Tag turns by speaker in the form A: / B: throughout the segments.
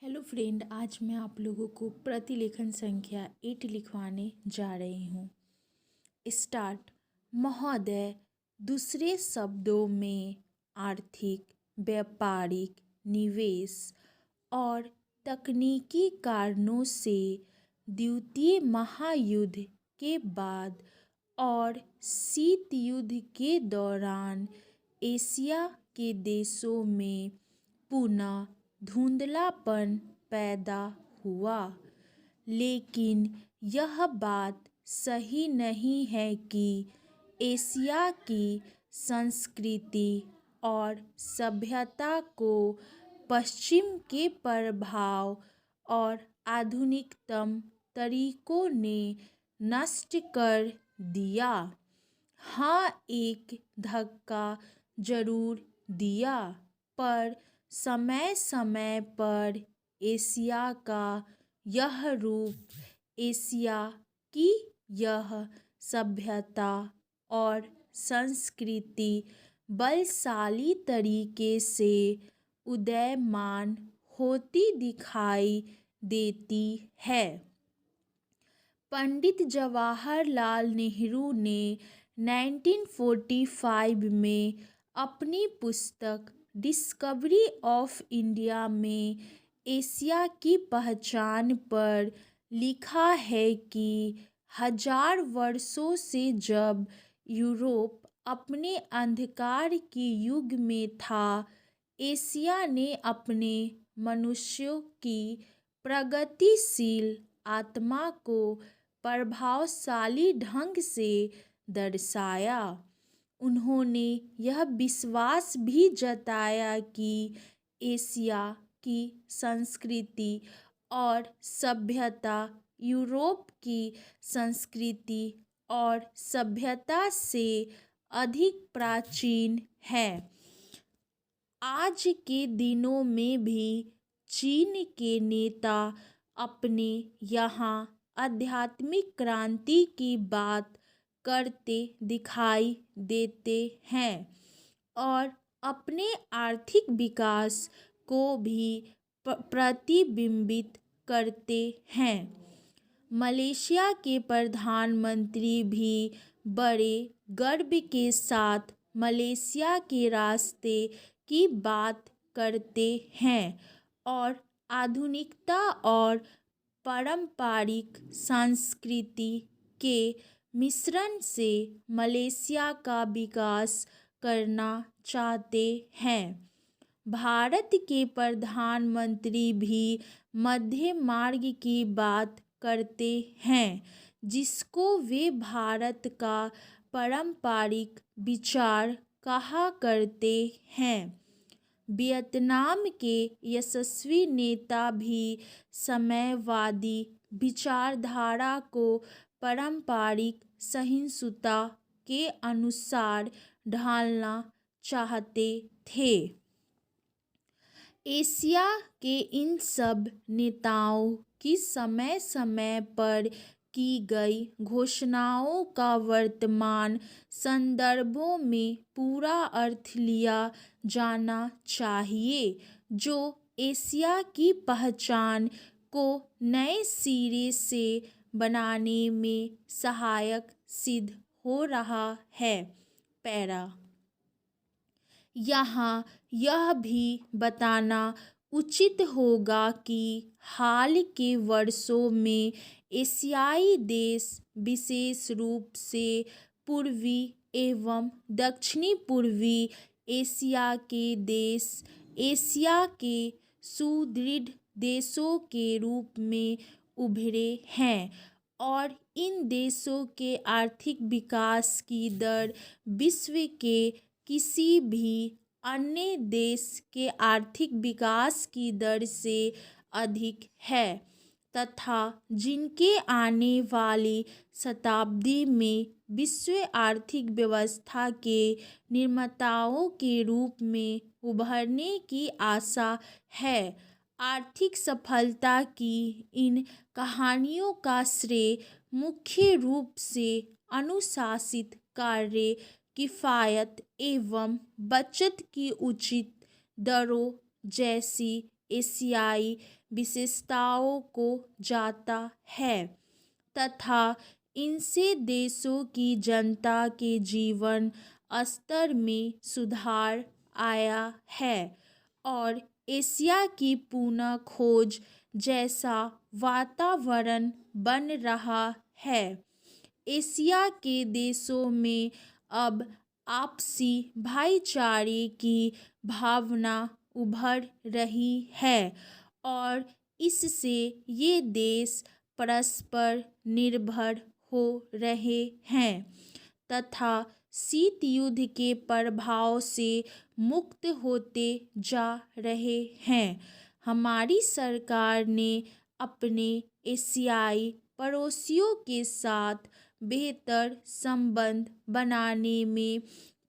A: Hello friend, आज मैं आप लोगों को प्रतिलेखन संख्या 8 लिखवाने जा रही हूँ। स्टार्ट। महोदय, दूसरे शब्दों में आर्थिक, व्यापारिक, निवेश और तकनीकी कारणों से द्वितीय महायुद्ध के बाद और शीत युद्ध के दौरान एशिया के देशों में पुनः धुंधलापन पैदा हुआ। लेकिन यह बात सही नहीं है कि एशिया की संस्कृति और सभ्यता को पश्चिम के प्रभाव और आधुनिकतम तरीकों ने नष्ट कर दिया। हाँ, एक धक्का जरूर दिया, पर समय समय पर एशिया का यह रूप, एशिया की यह सभ्यता और संस्कृति बलशाली तरीके से उदयमान होती दिखाई देती है। पंडित जवाहरलाल नेहरू ने 1945 में अपनी पुस्तक डिस्कवरी ऑफ इंडिया में एशिया की पहचान पर लिखा है कि 1000 वर्षों से जब यूरोप अपने अंधकार के युग में था, एशिया ने अपने मनुष्यों की प्रगतिशील आत्मा को प्रभावशाली ढंग से दर्शाया। उन्होंने यह विश्वास भी जताया कि एशिया की संस्कृति और सभ्यता यूरोप की संस्कृति और सभ्यता से अधिक प्राचीन है। आज के दिनों में भी चीन के नेता अपने यहाँ आध्यात्मिक क्रांति की बात करते दिखाई देते हैं और अपने आर्थिक विकास को भी प्रतिबिंबित करते हैं। मलेशिया के प्रधानमंत्री भी बड़े गर्व के साथ मलेशिया के रास्ते की बात करते हैं और आधुनिकता और पारंपरिक संस्कृति के मिश्रण से मलेशिया का विकास करना चाहते हैं। भारत के प्रधानमंत्री भी मध्य मार्ग की बात करते हैं, जिसको वे भारत का पारंपरिक विचार कहा करते हैं। वियतनाम के यशस्वी नेता भी साम्यवादी विचारधारा को पारंपरिक सहिष्णुता के अनुसार ढालना चाहते थे। एशिया के इन सब नेताओं की समय समय पर की गई घोषणाओं का वर्तमान संदर्भों में पूरा अर्थ लिया जाना चाहिए, जो एशिया की पहचान को नए सिरे से बनाने में सहायक सिद्ध हो रहा है। पैरा। यहाँ यह भी बताना उचित होगा कि हाल के वर्षों में एशियाई देश, विशेष रूप से पूर्वी एवं दक्षिणी पूर्वी एशिया के देश, एशिया के सुदृढ़ देशों के रूप में उभरे हैं और इन देशों के आर्थिक विकास की दर विश्व के किसी भी अन्य देश के आर्थिक विकास की दर से अधिक है तथा जिनके आने वाली शताब्दी में विश्व आर्थिक व्यवस्था के निर्माताओं के रूप में उभरने की आशा है। आर्थिक सफलता की इन कहानियों का श्रेय मुख्य रूप से अनुशासित कार्य, किफ़ायत एवं बचत की उचित दरों जैसी एशियाई विशेषताओं को जाता है तथा इनसे देशों की जनता के जीवन स्तर में सुधार आया है और एशिया की पुनः खोज जैसा वातावरण बन रहा है। एशिया के देशों में अब आपसी भाईचारे की भावना उभर रही है और इससे ये देश परस्पर निर्भर हो रहे हैं तथा शीत युद्ध के प्रभाव से मुक्त होते जा रहे हैं। हमारी सरकार ने अपने एशियाई पड़ोसियों के साथ बेहतर संबंध बनाने में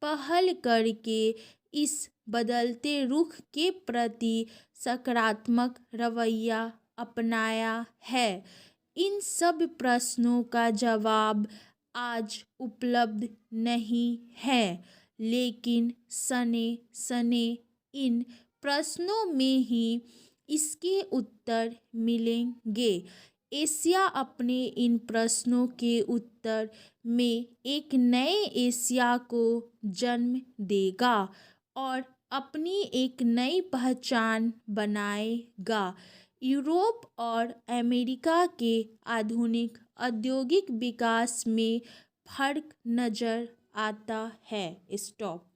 A: पहल करके इस बदलते रुख के प्रति सकारात्मक रवैया अपनाया है। इन सब प्रश्नों का जवाब आज उपलब्ध नहीं है, लेकिन सने सने इन प्रश्नों में ही इसके उत्तर मिलेंगे। एशिया अपने इन प्रश्नों के उत्तर में एक नए एशिया को जन्म देगा और अपनी एक नई पहचान बनाएगा। यूरोप और अमेरिका के आधुनिक औद्योगिक विकास में फर्क नज़र आता है। स्टॉप।